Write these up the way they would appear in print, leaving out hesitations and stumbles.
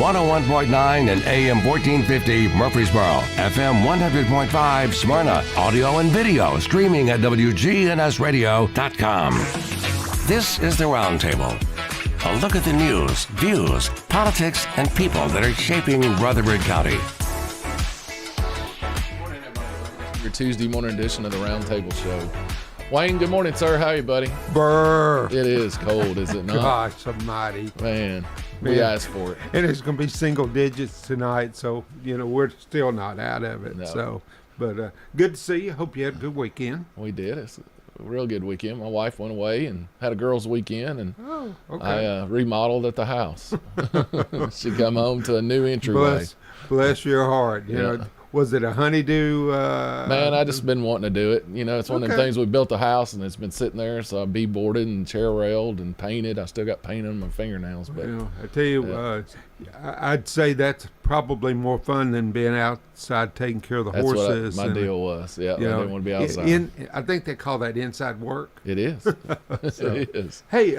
101.9 and AM 1450 Murfreesboro, FM 100.5 Smyrna, audio and video streaming at wgnsradio.com. This is the Roundtable. A look at the news, views, politics, and people that are shaping Rutherford County. Your Tuesday morning edition of the Roundtable Show. Wayne, good morning, sir. How are you, buddy? Brr. It is cold, is it not? Gosh almighty. Man, we asked for it. And it's going to be single digits tonight, so, we're still not out of it. No. So, but good to see you. Hope you had a good weekend. We did. It's a real good weekend. My wife went away and had a girls' weekend, and I remodeled at the house. She come home to a new entryway. Bless your heart. You know, was it a honeydew? Man, I just been wanting to do it. It's one of them things. We built a house and it's been sitting there, so I beadboarded and chair railed and painted. I still got paint on my fingernails. But I tell you, I'd say that's probably more fun than being outside taking care of the horses. What my deal was. Yeah, I didn't want to be outside. I think they call that inside work. It is. It is. Hey,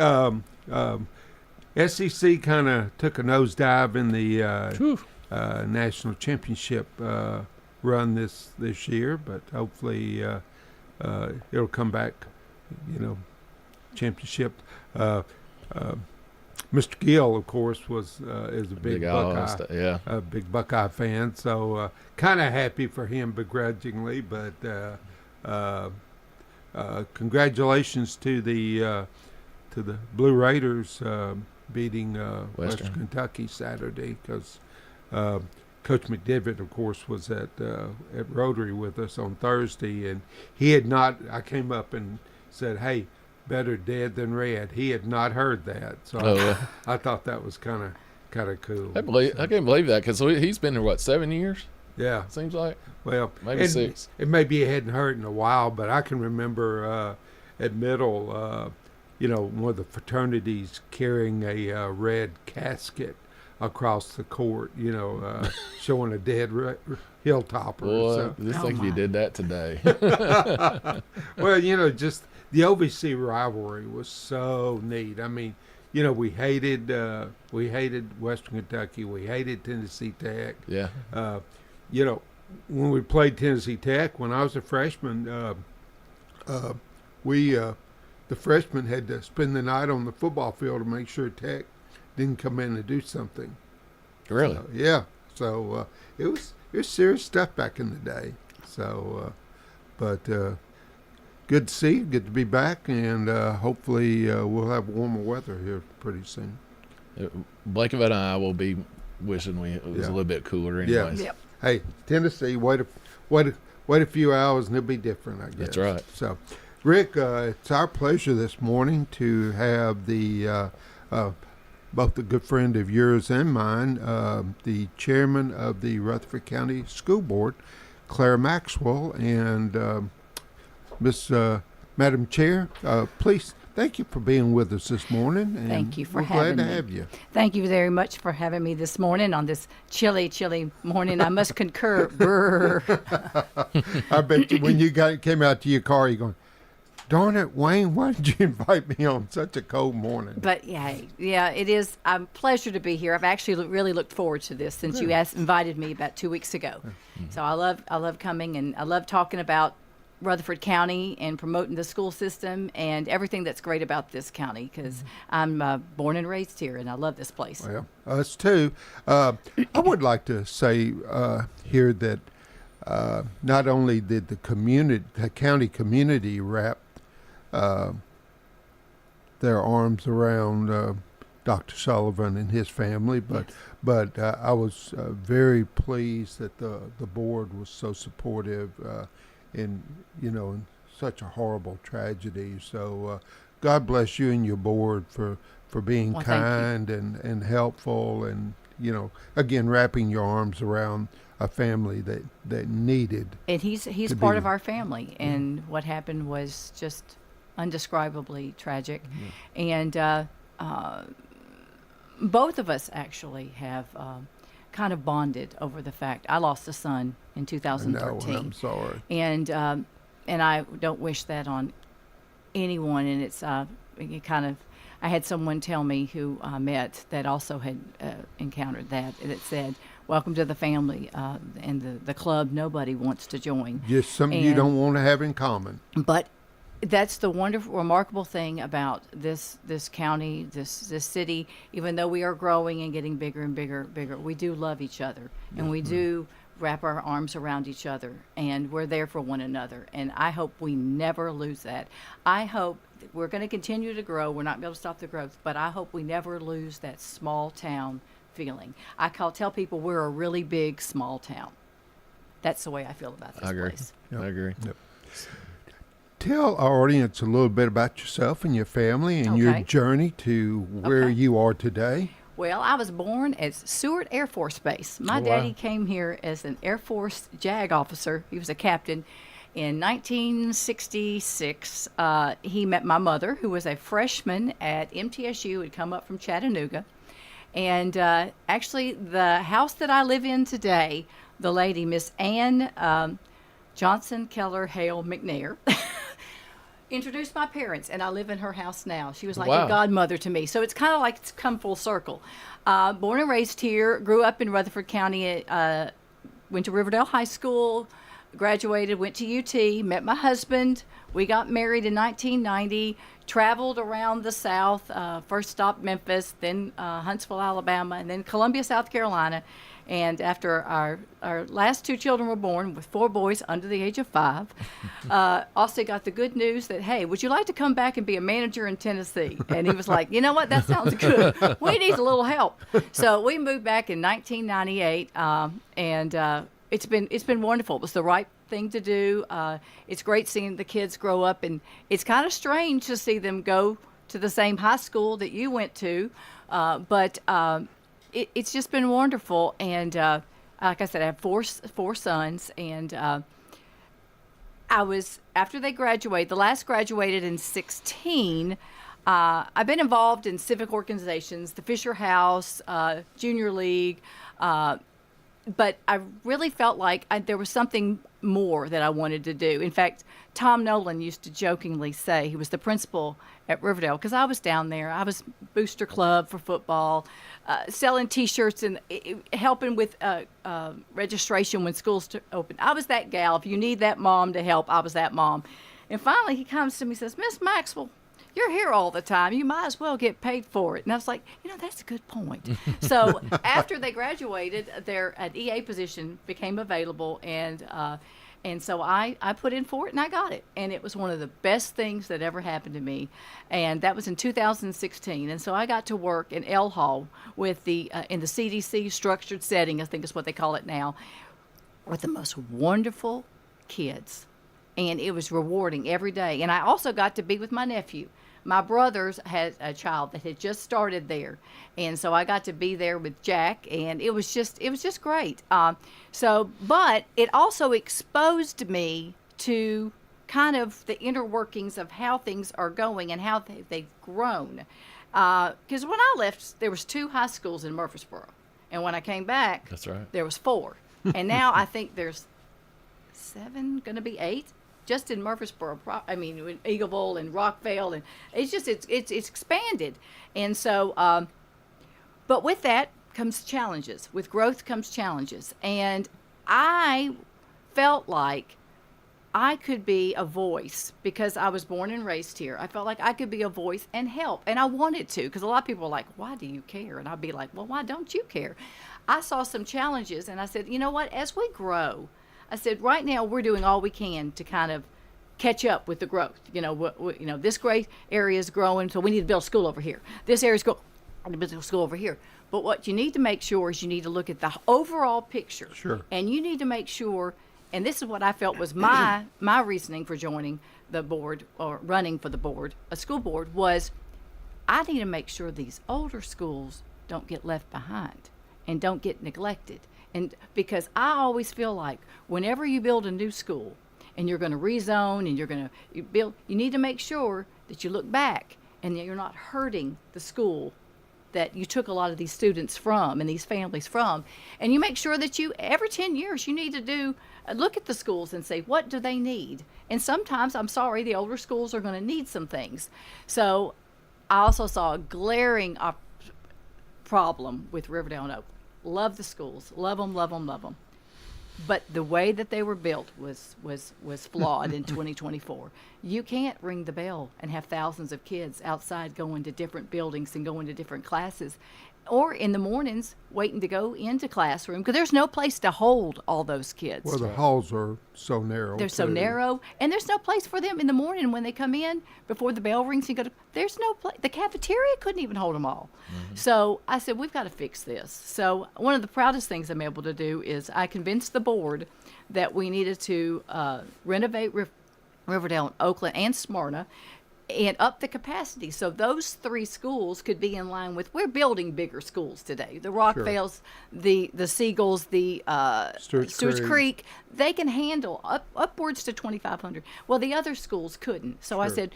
SEC kind of took a nosedive in the national championship run this year, but hopefully it'll come back. Championship. Mr. Gill, of course, is a big Buckeye, big Buckeye fan. So kind of happy for him begrudgingly, but congratulations to the Blue Raiders beating Western Kentucky Saturday, because Coach McDivitt, of course, was at Rotary with us on Thursday, and he had not. I came up and said, "Hey, better dead than red." He had not heard that, so I thought that was kind of cool. I can't believe that, because he's been there 7 years? Yeah, seems like. Well, maybe 6. It maybe he hadn't heard in a while, but I can remember at Middle, one of the fraternities carrying a red casket across the court, showing a dead hilltopper. Boy, just think if you did that today. Well, just the OVC rivalry was so neat. I mean, we hated Western Kentucky. We hated Tennessee Tech. Yeah. When we played Tennessee Tech, when I was a freshman, the freshmen had to spend the night on the football field to make sure Tech didn't come in and do something. Really? So it was serious stuff back in the day. So, but good to see you. Good to be back, and hopefully we'll have warmer weather here pretty soon. Blake and I will be wishing it was a little bit cooler anyways. Yeah. Yep. Hey, Tennessee, wait a few hours and it'll be different, I guess. That's right. So, Rick, it's our pleasure this morning to have the both a good friend of yours and mine, the chairman of the Rutherford County School Board, Claire Maxwell, and Madam Chair, please. Thank you for being with us this morning. And thank you for having me. Glad to have you. Thank you very much for having me this morning on this chilly, chilly morning. I must concur. Brr. I bet you when you came out to your car, you're going, darn it, Wayne, why did you invite me on such a cold morning? But yeah, it is a pleasure to be here. I've actually really looked forward to this since you invited me about 2 weeks ago. Mm-hmm. So I love coming, and I love talking about Rutherford County and promoting the school system and everything that's great about this county, because I'm born and raised here and I love this place. Well, us too. I would like to say here that not only did the county community wrap their arms around Dr. Sullivan and his family, but I was very pleased that the board was so supportive in such a horrible tragedy. So God bless you and your board for being kind and helpful, and again wrapping your arms around a family that needed. And he's part of our family, and what happened was just undescribably tragic. And both of us actually have kind of bonded over the fact. I lost a son in 2013. No, I'm sorry. And I don't wish that on anyone. And it's I had someone tell me who I met that also had encountered that, and it said, "Welcome to the family and the club nobody wants to join." Just something you don't want to have in common. But that's the wonderful, remarkable thing about this county, this city. Even though we are growing and getting bigger and bigger, we do love each other, and we do wrap our arms around each other, and we're there for one another. And I hope we never lose that. I hope that we're going to continue to grow. We're not going to be able to stop the growth, but I hope we never lose that small town feeling. Tell people we're a really big small town. That's the way I feel about this place. Yep. I agree. Yep. Tell our audience a little bit about yourself and your family and your journey to where you are today. Well, I was born at Seward Air Force Base. My daddy came here as an Air Force JAG officer. He was a captain. In 1966, he met my mother, who was a freshman at MTSU, had come up from Chattanooga. And actually, the house that I live in today, the lady, Miss Ann Johnson Keller Hale McNair, introduced my parents, and I live in her house now. She was like a godmother to me. So it's kind of like it's come full circle. Born and raised here, grew up in Rutherford County, went to Riverdale High School, graduated, went to UT, met my husband. We got married in 1990, traveled around the South, first stopped Memphis, then Huntsville, Alabama, and then Columbia, South Carolina. And after our last two children were born, with 4 boys under the age of 5, Austin got the good news that, hey, would you like to come back and be a manager in Tennessee? And he was like, you know what, that sounds good. We need a little help. So we moved back in 1998, and it's been wonderful. It was the right thing to do. It's great seeing the kids grow up, and it's kind of strange to see them go to the same high school that you went to, but it's just been wonderful. And like I said, I have four sons, and I was, after they graduated, the last graduated in 16. I've been involved in civic organizations, the Fisher House, Junior League, but I really felt like there was something more that I wanted to do. In fact, Tom Nolan used to jokingly say, he was the principal at Riverdale, because I was down there. I was booster club for football, selling T-shirts and helping with registration when schools opened. I was that gal. If you need that mom to help, I was that mom. And finally he comes to me and says, Miss Maxwell, you're here all the time. You might as well get paid for it. And I was like, that's a good point. So after they graduated, an EA position became available, and so I put in for it, and I got it. And it was one of the best things that ever happened to me. And that was in 2016. And so I got to work in L Hall with in the CDC structured setting, I think is what they call it now, with the most wonderful kids. And it was rewarding every day. And I also got to be with my nephew. My brothers had a child that had just started there, and so I got to be there with Jack, and it was just great. But it also exposed me to kind of the inner workings of how things are going and how they've grown. Because when I left, there was 2 high schools in Murfreesboro, and when I came back, that's right, there was 4, and now I think there's 7, going to be 8. Just in Murfreesboro, in Eagleville and Rockville, and it's expanded. And so, but with that comes challenges. With growth comes challenges. And I felt like I could be a voice because I was born and raised here. I felt like I could be a voice and help. And I wanted to, because a lot of people are like, why do you care? And I'd be like, well, why don't you care? I saw some challenges, and I said, you know what, as we grow, I said, right now we're doing all we can to kind of catch up with the growth. This great area is growing, so we need to build a school over here. This area is growing, we need to build a school over here. But what you need to make sure is you need to look at the overall picture. Sure. And you need to make sure, and this is what I felt was my reasoning for joining the board or running for the board, a school board, was I need to make sure these older schools don't get left behind and don't get neglected. And because I always feel like whenever you build a new school and you're going to rezone and you're going to build, you need to make sure that you look back and that you're not hurting the school that you took a lot of these students from and these families from. And you make sure that you, every 10 years, you need to look at the schools and say, what do they need? And sometimes, I'm sorry, the older schools are going to need some things. So I also saw a glaring problem with Riverdale and Oakland. Love the schools, love them, love them, love them. But the way that they were built was flawed in 2024. You can't ring the bell and have thousands of kids outside going to different buildings and going to different classes, or in the mornings waiting to go into classroom because there's no place to hold all those kids. Well, the halls are so narrow. They're so narrow, and there's no place for them in the morning when they come in before the bell rings and go to. There's no place. The cafeteria couldn't even hold them all. Mm-hmm. So I said, we've got to fix this. So one of the proudest things I'm able to do is I convinced the board that we needed to renovate Riverdale, and Oakland, and Smyrna, and up the capacity so those 3 schools could be in line with. We're building bigger schools today. The Rockvales, the Seagulls, the Stewart's Creek, they can handle upwards to 2,500. Well, the other schools couldn't. So I said,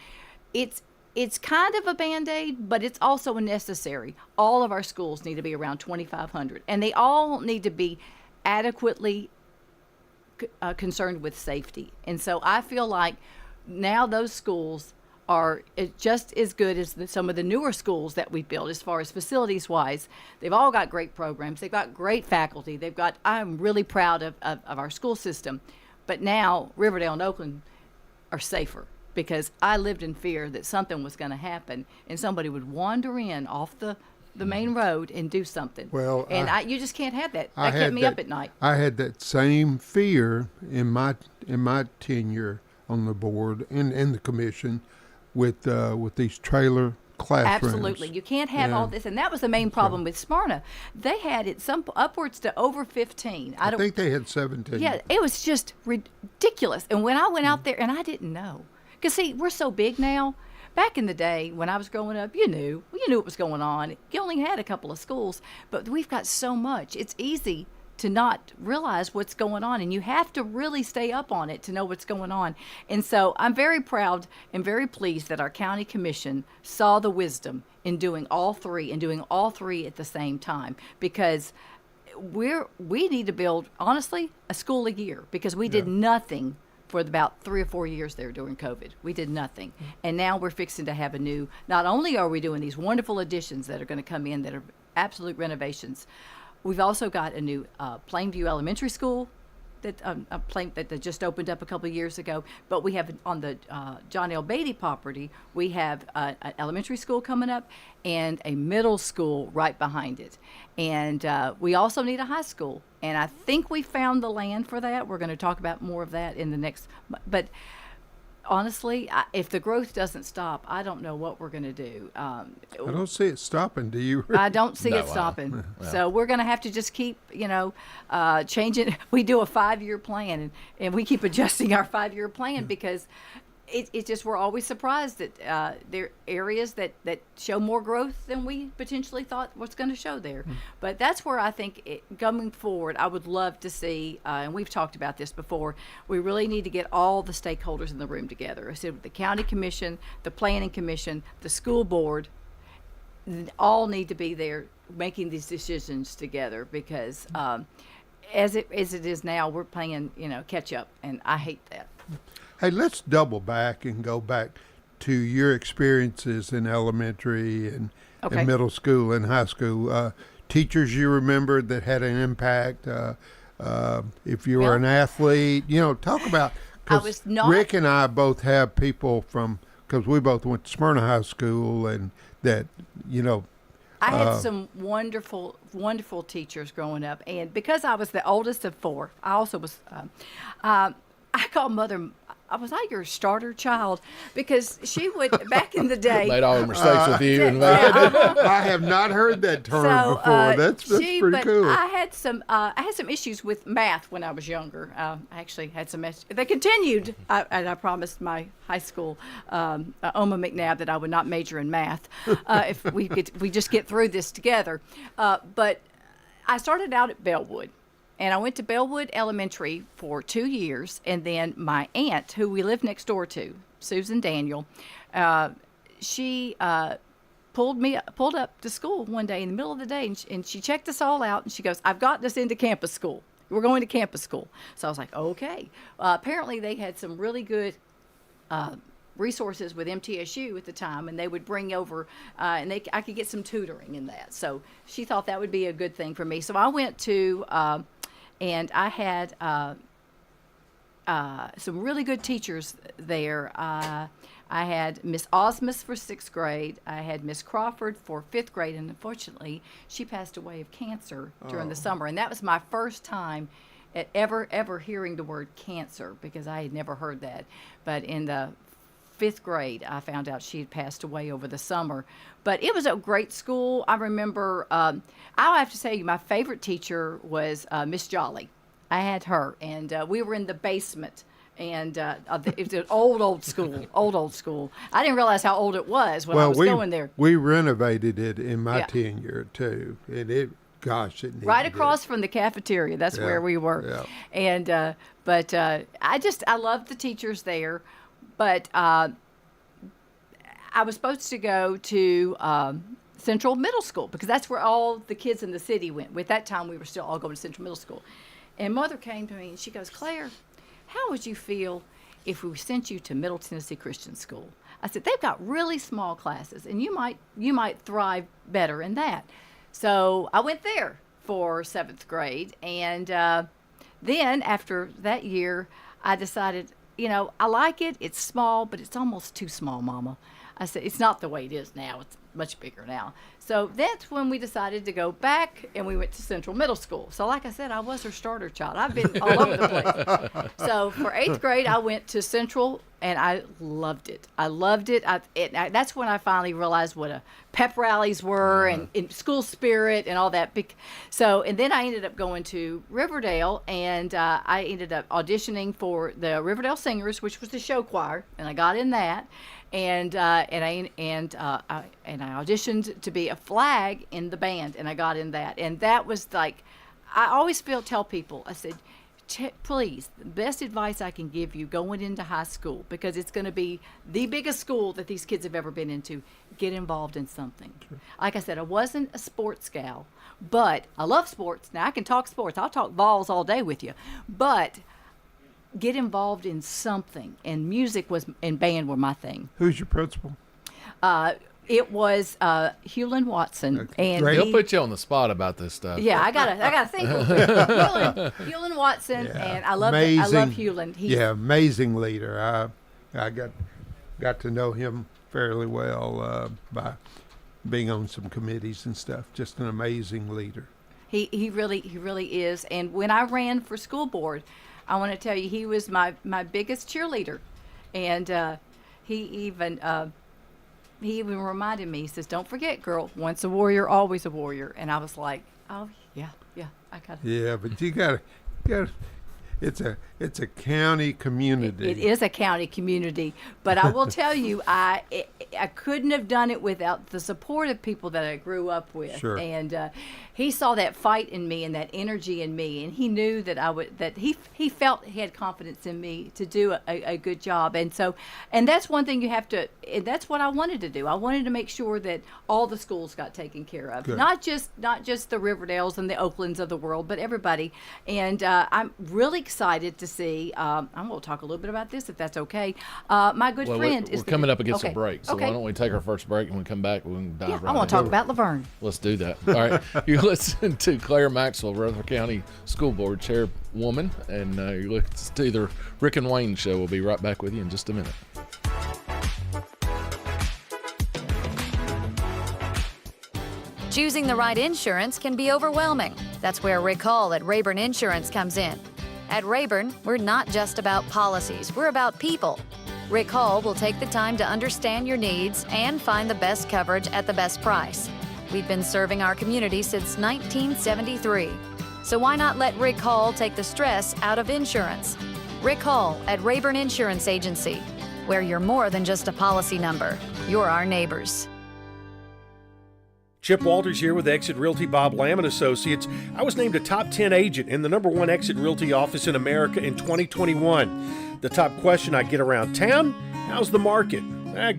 it's kind of a Band-Aid, but it's also a necessary. All of our schools need to be around 2,500, and they all need to be adequately concerned with safety. And so I feel like now those schools are just as good as some of the newer schools that we built as far as facilities wise. They've all got great programs. They've got great faculty. I'm really proud of our school system. But now Riverdale and Oakland are safer because I lived in fear that something was going to happen and somebody would wander in off the main road and do something. Well, and you just can't have that. That kept me up at night. I had that same fear in my tenure on the board and in the commission with these trailer classrooms. Absolutely. You can't have all this. And that was the main problem with Smyrna. They had it upwards to over 15. I think they had 17. Yeah, it was just ridiculous. And when I went out there, and I didn't know. Because, see, we're so big now. Back in the day when I was growing up, you knew what was going on. You only had a couple of schools. But we've got so much. It's easy to not realize what's going on, and you have to really stay up on it to know what's going on. And so I'm very proud and very pleased that our county commission saw the wisdom in doing all 3 and doing all 3 at the same time, because we need to build, honestly, a school a year, because we did nothing for about 3 or 4 years there during COVID. We did nothing. And now we're fixing to have not only are we doing these wonderful additions that are going to come in that are absolute renovations, we've also got a new Plainview Elementary School that just opened up a couple of years ago. But we have on the John L. Beatty property, we have an elementary school coming up and a middle school right behind it. And we also need a high school. And I think we found the land for that. We're going to talk about more of that in the next. But honestly, if the growth doesn't stop, I don't know what we're going to do. I don't see it stopping. Do you? I don't see it stopping. So we're going to have to just keep, changing. We do a 5-year plan, and we keep adjusting our 5-year plan because it's just we're always surprised that there are areas that show more growth than we potentially thought was going to show there. But that's where I think going forward, I would love to see, and we've talked about this before, we really need to get all the stakeholders in the room together. I said the county commission, the planning commission, the school board, all need to be there making these decisions together because as it is now, we're playing, catch up, and I hate that. Hey, let's double back and go back to your experiences in elementary and middle school and high school. Teachers you remember that had an impact. If you were an athlete, talk about. Because Rick and I both have people because we both went to Smyrna High School, and that, I had some wonderful, wonderful teachers growing up, and because I was the oldest of 4, I also was. I called Mother. I was like your starter child because she would back in the day. Made all the mistakes with you. I have not heard that term before. That's pretty cool. I had some issues with math when I was younger. I actually had some. They continued, and I promised my high school Oma McNabb that I would not major in math if we just get through this together. But I started out at Bellwood. And I went to Bellwood Elementary for 2 years, and then my aunt, who we lived next door to, Susan Daniel, she pulled up to school one day in the middle of the day, and she checked us all out, and she goes, "I've gotten us into campus school. We're going to campus school." So I was like, okay. Apparently they had some really good resources with MTSU at the time, and they would bring over, I could get some tutoring in that. So she thought that would be a good thing for me. So I went to, and I had some really good teachers there. I had Miss Osmus for 6th grade. I had Miss Crawford for 5th grade, and unfortunately, she passed away of cancer during the summer. And that was my first time at ever hearing the word cancer, because I had never heard that. But in the 5th grade, I found out she had passed away over the summer. But it was a great school. I remember, I'll have to say, my favorite teacher was Miss Jolly. I had her, and we were in the basement. And it was an old school. I didn't realize how old it was when I was going there. We renovated it in my tenure too, and it needed right across from the cafeteria. That's where we were. Yeah. And but I loved the teachers there. But I was supposed to go to Central Middle School, because that's where all the kids in the city went. At that time, we were still all going to Central Middle School. And Mother came to me and she goes, "Claire, how would you feel if we sent you to Middle Tennessee Christian School?" I said, "They've got really small classes, and you might thrive better in that." So I went there for 7th grade, and then after that year, I decided, I like it. It's small, but it's almost too small, Mama. I said, "It's not the way it is now. It's much bigger now." So that's when we decided to go back, and we went to Central Middle School. So like I said, I was her starter child. I've been all over the place. So for 8th grade, I went to Central, and I loved it. That's when I finally realized what pep rallies were and school spirit and all that. And then I ended up going to Riverdale, and I ended up auditioning for the Riverdale Singers, which was the show choir, and I got in that. And I auditioned to be a flag in the band, and I got in that. And that was like, I always tell people, I said, please, the best advice I can give you going into high school, because it's going to be the biggest school that these kids have ever been into, get involved in something. Sure. Like I said, I wasn't a sports gal, but I love sports. Now I can talk sports. I'll talk balls all day with you, but get involved in something, and music and band were my thing. Who's your principal? It was Hewlin Watson, Okay. and He'll put you on the spot about this stuff. Yeah, I gotta think. Hewlin Watson, and I love Hewlin. He's amazing leader. I got to know him fairly well by being on some committees and stuff. Just an amazing leader. He really is. And when I ran for school board, I want to tell you, he was my biggest cheerleader, and he even reminded me. He says, "Don't forget, girl, once a warrior, always a warrior." And I was like, "Oh yeah, I got it." Yeah, but you got to. It's a county community. It is a county community, but I will tell you, I couldn't have done it without the support of people that I grew up with. Sure. And he saw that fight in me and that energy in me, and he knew that he felt he had confidence in me to do a good job. And that's one thing you have to. And that's what I wanted to do. I wanted to make sure that all the schools got taken care of, Good. not just the Riverdales and the Oaklands of the world, but everybody. And I'm really excited to see. I'm going to talk a little bit about this, if that's okay. My good friend is. We're coming up against okay. a break, so okay. why don't we take our first break, and when we come back, we can dive right I want to talk about Laverne. Let's do that. All right. You listen to Claire Maxwell, Rutherford County School Board Chairwoman, and you listen to the Rick and Wayne Show. We'll be right back with you in just a minute. Choosing the right insurance can be overwhelming. That's where Rick Hall at Rayburn Insurance comes in. At Rayburn, we're not just about policies, we're about people. Rick Hall will take the time to understand your needs and find the best coverage at the best price. We've been serving our community since 1973. So why not let Rick Hall take the stress out of insurance? Rick Hall at Rayburn Insurance Agency, where you're more than just a policy number. You're our neighbors. Chip Walters here with Exit Realty Bob Lamb & Associates. I was named a top 10 agent in the #1 Exit Realty office in America in 2021. The top question I get around town, how's the market?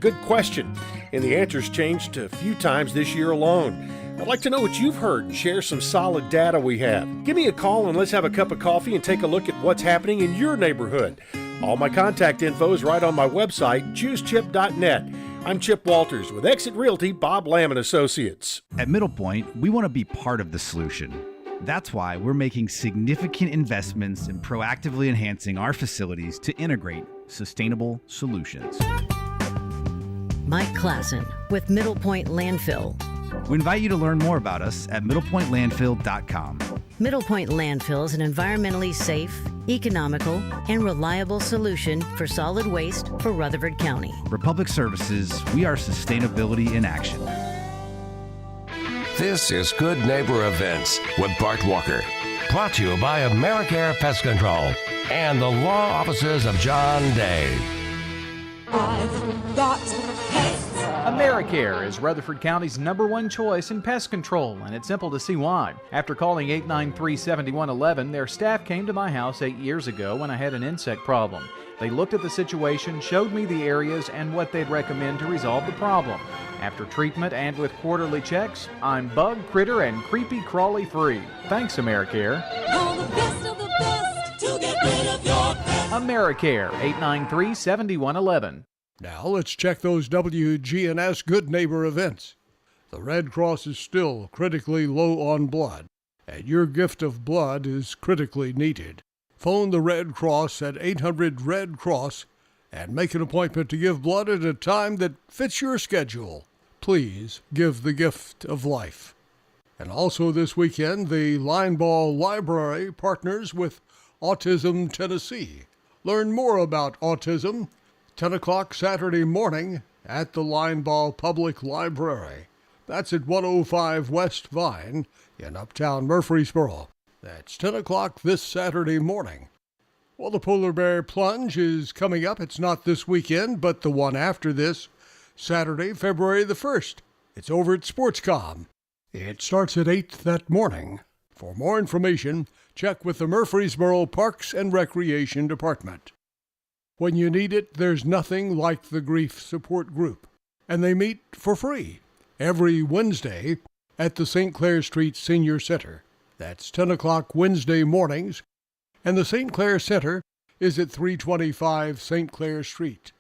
Good question. And the answer's changed a few times this year alone. I'd like to know what you've heard and share some solid data we have. Give me a call and let's have a cup of coffee and take a look at what's happening in your neighborhood. All my contact info is right on my website, choosechip.net. I'm Chip Walters with Exit Realty Bob Lamb and Associates. At Middle Point, we want to be part of the solution. That's why we're making significant investments in proactively enhancing our facilities to integrate sustainable solutions. Mike Klassen with Middle Point Landfill. We invite you to learn more about us at middlepointlandfill.com. Middle Point Landfill is an environmentally safe, economical, and reliable solution for solid waste for Rutherford County. For public services, we are sustainability in action. This is Good Neighbor Events with Bart Walker. Brought to you by AmeriCare Pest Control and the law offices of John Day. I've got pests. AmeriCare is Rutherford County's #1 choice in pest control, and it's simple to see why. After calling 893-7111, their staff came to my house 8 years ago when I had an insect problem. They looked at the situation, showed me the areas and what they'd recommend to resolve the problem. After treatment and with quarterly checks, I'm bug, critter, and creepy crawly free. Thanks, AmeriCare. Call the best of the best to get rid of your pests. AmeriCare, 893-7111. Now let's check those WGNS Good Neighbor events. The Red Cross is still critically low on blood, and your gift of blood is critically needed. Phone the Red Cross at 800-RED-CROSS and make an appointment to give blood at a time that fits your schedule. Please give the gift of life. And also this weekend, the Lineball Library partners with Autism Tennessee. Learn more about autism 10 o'clock Saturday morning at the Lineball Public Library. That's at 105 West Vine in Uptown Murfreesboro. That's 10 o'clock this Saturday morning. Well, the Polar Bear Plunge is coming up. It's not this weekend, but the one after this, Saturday, February the 1st. It's over at Sportscom. It starts at 8 that morning. For more information, check with the Murfreesboro Parks and Recreation Department. When you need it, there's nothing like the Grief Support Group. And they meet for free every Wednesday at the St. Clair Street Senior Center. That's 10 o'clock Wednesday mornings. And the St. Clair Center is at 325 St. Clair Street.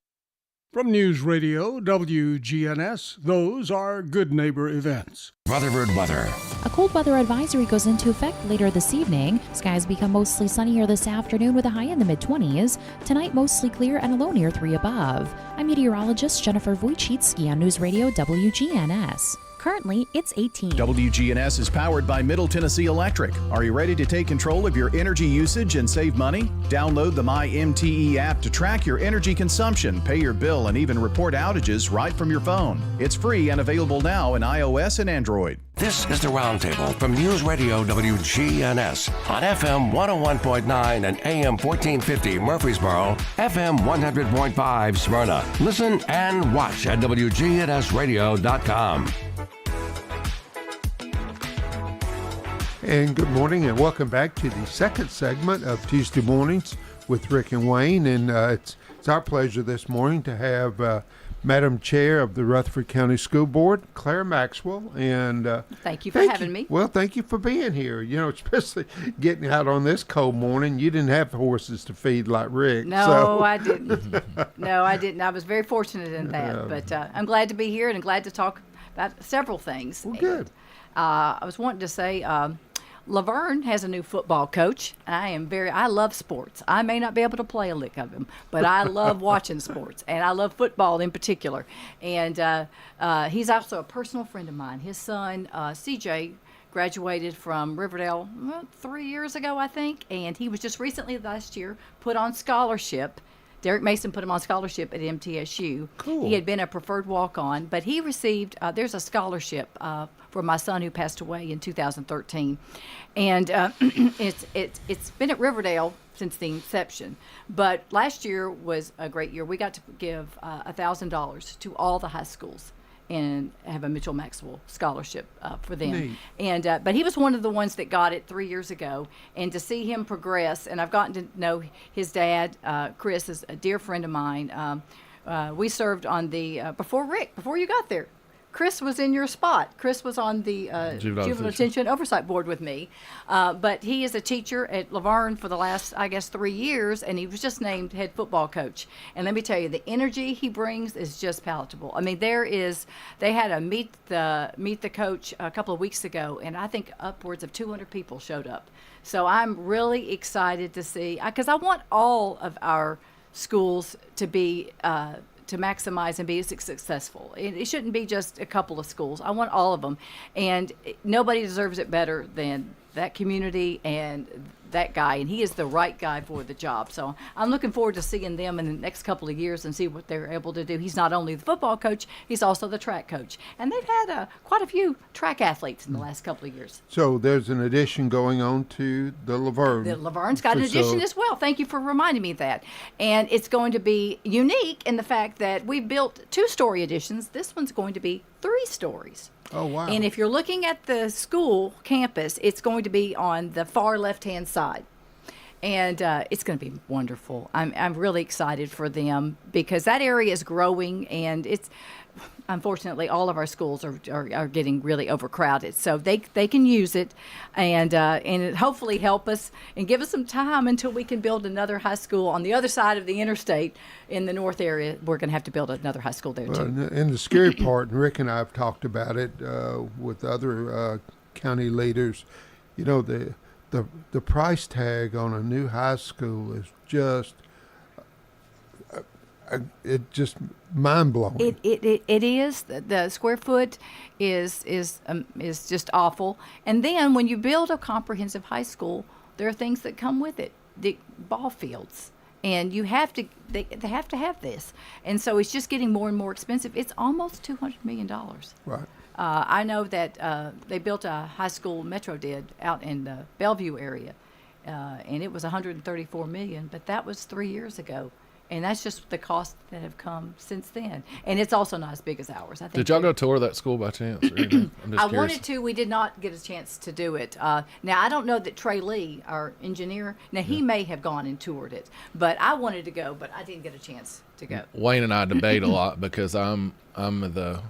From News Radio WGNS, those are Good Neighbor events. Rutherford weather. A cold weather advisory goes into effect later this evening. Skies become mostly sunny here this afternoon with a high in the mid-20s. Tonight, mostly clear and a low near 3 above. I'm meteorologist Jennifer Wojcicki on News Radio WGNS. Currently, it's 18. WGNS is powered by Middle Tennessee Electric. Are you ready to take control of your energy usage and save money? Download the MyMTE app to track your energy consumption, pay your bill, and even report outages right from your phone. It's free and available now in iOS and Android. This is the Roundtable from News Radio WGNS on FM 101.9 and AM 1450 Murfreesboro, FM 100.5 Smyrna. Listen and watch at wgnsradio.com. And good morning and welcome back to the second segment of Tuesday Mornings with Rick and Wayne. And it's our pleasure this morning to have Madam Chair of the Rutherford County School Board, Claire Maxwell. And thank you for having me. Well, thank you for being here. You know, especially getting out on this cold morning. You didn't have horses to feed like Rick. No, I didn't. No, I didn't. I was very fortunate in that. But I'm glad to be here and glad to talk about several things. Well, good. I was wanting to say Laverne has a new football coach. I love sports. I may not be able to play a lick of them, but I love watching sports, and I love football in particular. And he's also a personal friend of mine. His son, CJ, graduated from Riverdale 3 years ago, I think, and he was just recently last year put on scholarship. Derek Mason put him on scholarship at MTSU. Cool. He had been a preferred walk-on, but he received, there's a scholarship for my son who passed away in 2013. And it's been at Riverdale since the inception. But last year was a great year. We got to give $1,000 to all the high schools and have a Mitchell Maxwell scholarship for them. Neat. And but he was one of the ones that got it 3 years ago. And to see him progress, and I've gotten to know his dad, Chris, is a dear friend of mine. We served on the before you got there. Chris was in your spot. Chris was on the Juvenile Detention Oversight Board with me. But he is a teacher at Laverne for the last, I guess, 3 years, and he was just named head football coach. And let me tell you, the energy he brings is just palatable. I mean, they had a meet the coach a couple of weeks ago, and I think upwards of 200 people showed up. So I'm really excited to see, because I want all of our schools to be to maximize and be successful. It shouldn't be just a couple of schools. I want all of them, and nobody deserves it better than that community and that guy, and he is the right guy for the job. So I'm looking forward to seeing them in the next couple of years and see what they're able to do. He's not only the football coach, he's also the track coach, and they've had quite a few track athletes in the last couple of years. So there's an addition going on to the Laverne. The Laverne's got an addition as well. Thank you for reminding me of that. And it's going to be unique in the fact that we built 2-story additions. This one's going to be 3 stories. Oh, wow. And if you're looking at the school campus, it's going to be on the far left-hand side. And it's going to be wonderful. I'm really excited for them because that area is growing, and it's unfortunately all of our schools are getting really overcrowded. So they can use it, and it hopefully help us and give us some time until we can build another high school on the other side of the interstate in the north area. We're going to have to build another high school there too. And the scary part, and Rick and I have talked about it with other county leaders, you know, the price tag on a new high school is just just mind blowing. It is. The square foot is just awful. And then when you build a comprehensive high school, there are things that come with it. The ball fields. And you have to, they have to have this. And so it's just getting more and more expensive. It's almost $200 million. Right. I know that they built a high school, Metro did, out in the Bellevue area, and it was $134 million, but that was 3 years ago. And that's just the costs that have come since then. And it's also not as big as ours. I think. Did y'all go tour that school by chance? I'm just I curious. wanted to. We did not get a chance to do it. Now, I don't know that Trey Lee, our engineer, now he may have gone and toured it. But I wanted to go, but I didn't get a chance to go. Wayne and I debate a lot because I'm the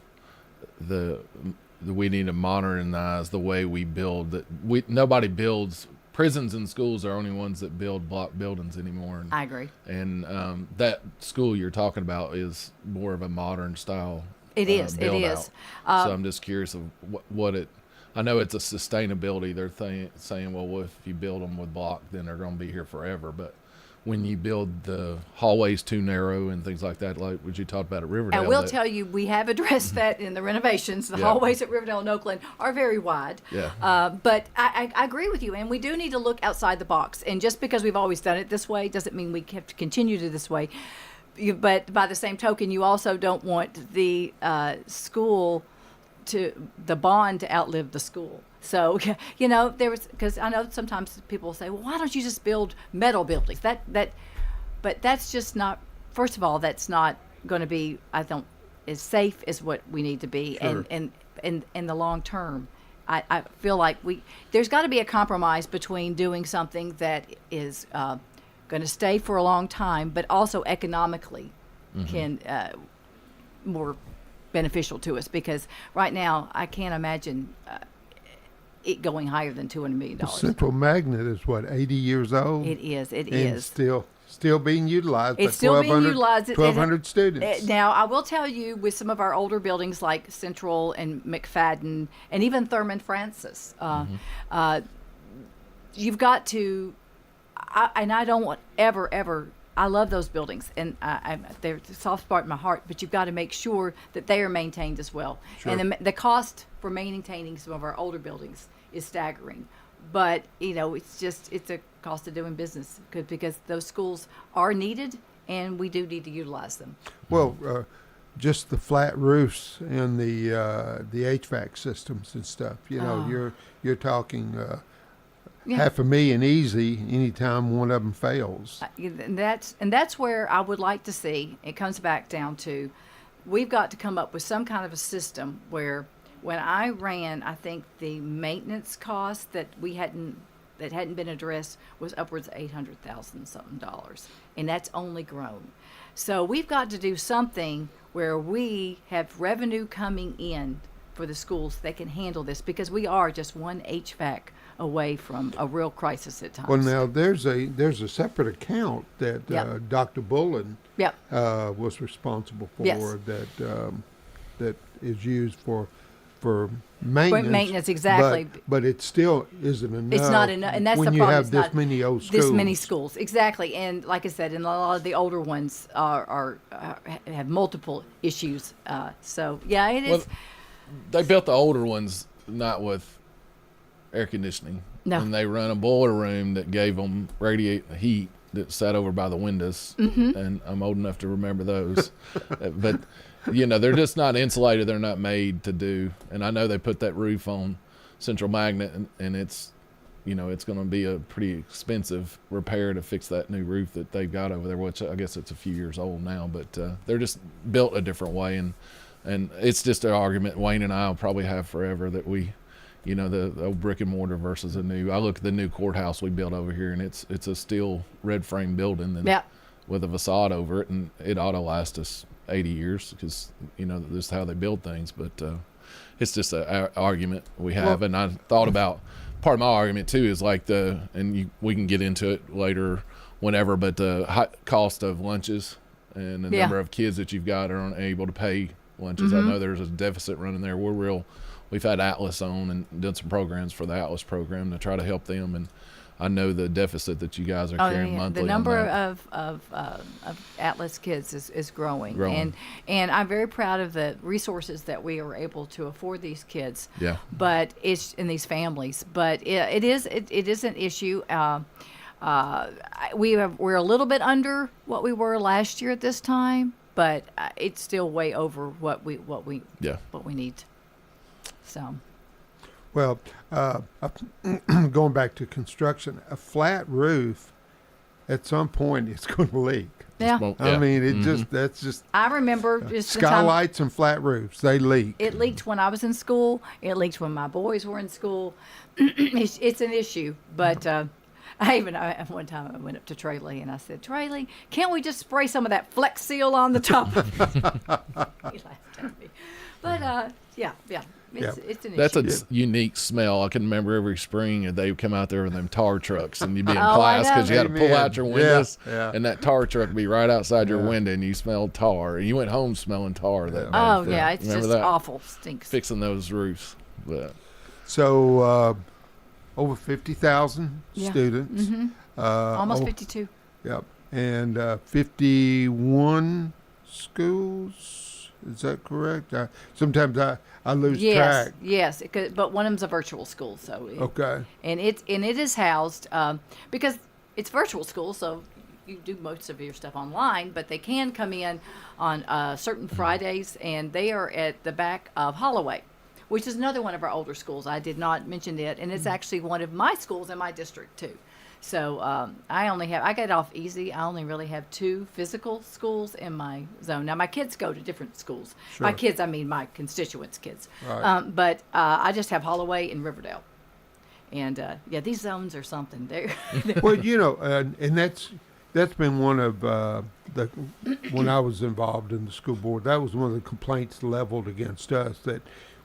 we need to modernize the way we build. That nobody builds. Prisons and schools are only ones that build block buildings anymore. And, I agree. And that school you're talking about is more of a modern style. It is. It is. So I'm just curious of what it. I know it's a sustainability. They're saying, well, if you build them with block, then they're going to be here forever. But when you build the hallways too narrow and things like that, like what you talked about at Riverdale. And we'll tell you, we have addressed that in the renovations. The hallways at Riverdale and Oakland are very wide. Yeah. But I agree with you, and we do need to look outside the box. And just because we've always done it this way doesn't mean we have to continue to this way. But by the same token, you also don't want the the bond to outlive the school. So, you know, because I know sometimes people say, well, why don't you just build metal buildings? But that's just not, first of all, that's not going to be, as safe as what we need to be. Sure. And in the long term, I feel like there's got to be a compromise between doing something that is going to stay for a long time, but also economically can more beneficial to us, because right now I can't imagine it going higher than $200 million. The Central Magnet is what, 80 years old? It is. It and is still being utilized. It's still being utilized. 1,200 students. Now, I will tell you, with some of our older buildings like Central and McFadden and even Thurman Francis, you've got to. I don't want ever. I love those buildings, and they're a soft spot in my heart, but you've got to make sure that they are maintained as well. Sure. And the cost for maintaining some of our older buildings is staggering. But, you know, it's a cost of doing business because those schools are needed, and we do need to utilize them. Well, just the flat roofs and the HVAC systems and stuff, you know, you're talking $500,000 easy anytime one of them fails. And that's where I would like to see it comes back down to, we've got to come up with some kind of a system where when I ran, I think the maintenance costs that we hadn't that hadn't been addressed was upwards of $800,000 something, and that's only grown. So we've got to do something where we have revenue coming in for the schools that can handle this, because we are just one HVAC away from a real crisis at times. Well, now there's a separate account that Dr. Bullen was responsible for, Yes. that is used for maintenance. Maintenance, exactly. But it still isn't enough. It's not enough, and that's when the you problem. have It's this not many old schools. This many schools, exactly. And like I said, and a lot of the older ones have multiple issues. So yeah, it is. Well, they built the older ones not with air conditioning. No. And they run a boiler room that gave them radiate heat that sat over by the windows. Mm-hmm. And I'm old enough to remember those. But, they're just not insulated. They're not made to do. And I know they put that roof on central magnet, and it's, it's going to be a pretty expensive repair to fix that new roof that they've got over there, which I guess it's a few years old now. But they're just built a different way. And it's just an argument Wayne and I will probably have forever that we, the old brick and mortar versus the new. I look at the new courthouse we built over here, and it's a steel red frame building with a facade over it, and it ought to last us 80 years because, this is how they build things. But it's just an argument we have. And I thought about part of my argument too is like we can get into it later whenever, but the high cost of lunches and the number of kids that you've got are unable to pay lunches. Mm-hmm. I know there's a deficit running there. We've had Atlas on and done some programs for the Atlas program to try to help them, and I know the deficit that you guys are carrying monthly. The number on that. of Atlas kids is growing. And I'm very proud of the resources that we are able to afford these kids. Yeah. But it's in these families. But it is an issue. We're a little bit under what we were last year at this time, but it's still way over what we need. So. Well, going back to construction, a flat roof, at some point, it's going to leak. Yeah. I mean, that's just. I remember just skylights and flat roofs, they leak. It leaked when I was in school. It leaked when my boys were in school. It's an issue, but one time I went up to Trey Lee and I said, Trey Lee, can't we just spray some of that Flex Seal on the top? He laughed at me. But yeah. It's an That's issue. a unique smell. I can remember every spring they would come out there with them tar trucks, and you'd be in class because you had to pull out your windows, and that tar truck would be right outside your window, and you smelled tar. And you went home smelling tar that day. Oh, yeah, it's remember just that? awful. Stinks. Fixing those roofs. But. So over 50,000 students. Mm-hmm. Almost 52. Yep. And 51 schools. Is that correct? Sometimes I lose track. Yes, but one of them's a virtual school, so okay. And it is housed because it's virtual school, so you do most of your stuff online, but they can come in on certain Fridays, and they are at the back of Holloway, which is another one of our older schools. I did not mention it, and it's actually one of my schools in my district too. So I get off easy. I only really have 2 physical schools in my zone. Now my kids go to different schools. Sure. My kids, I mean my constituents' kids. Right. But I just have Holloway and Riverdale. And these zones are something. Well, and that's been one of when I was involved in the school board, that was one of the complaints leveled against us that,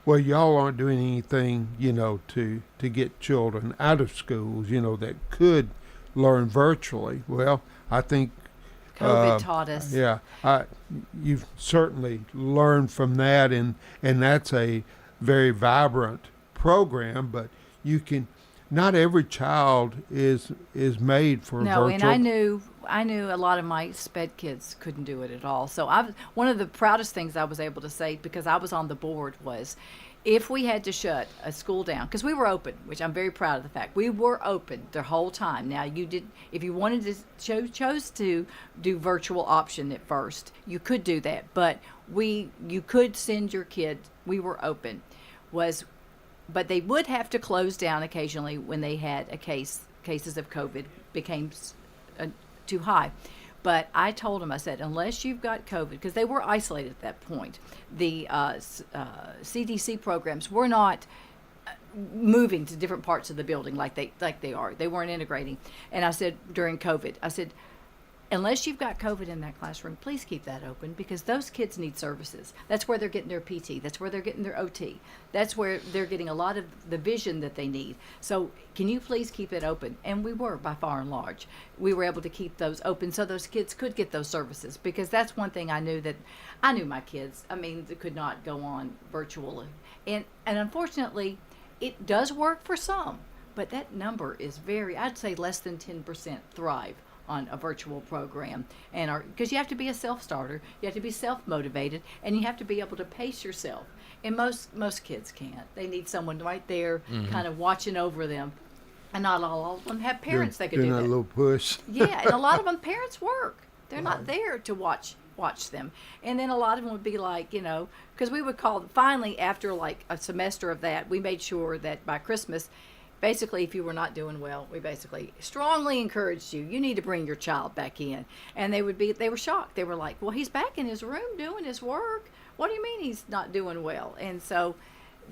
well, y'all aren't doing anything, to get children out of schools, that could learn virtually. Well, I think COVID taught us. Yeah, you've certainly learned from that, and that's a very vibrant program. But not every child is made for virtual. No, and I knew a lot of my sped kids couldn't do it at all. So one of the proudest things I was able to say, because I was on the board, was if we had to shut a school down, because we were open, which I'm very proud of the fact, we were open the whole time. Now if you wanted to chose to do virtual option at first, you could do that, but you could send your kid. We were open, but they would have to close down occasionally when they had cases of COVID became too high. But I told them, I said, unless you've got COVID, because they were isolated at that point, the CDC programs were not moving to different parts of the building like they are. They weren't integrating. And I said during COVID, I said, unless you've got COVID in that classroom, please keep that open, because those kids need services. That's where they're getting their PT. That's where they're getting their OT. That's where they're getting a lot of the vision that they need. So can you please keep it open? And we were, by far and large. We were able to keep those open so those kids could get those services, because that's one thing I knew my kids, they could not go on virtually. And unfortunately, it does work for some, but that number is I'd say less than 10% thrive on a virtual program, and because you have to be a self-starter, you have to be self-motivated, and you have to be able to pace yourself. And most kids can't. They need someone right there, kind of watching over them. And not all of them have parents that could do that. A little push. Yeah, and a lot of them parents work. They're not there to watch them. And then a lot of them would be like, because we would call finally after like a semester of that, we made sure that by Christmas, basically, if you were not doing well, we basically strongly encouraged you need to bring your child back in. And they were shocked. They were like, well, he's back in his room doing his work. What do you mean he's not doing well? And so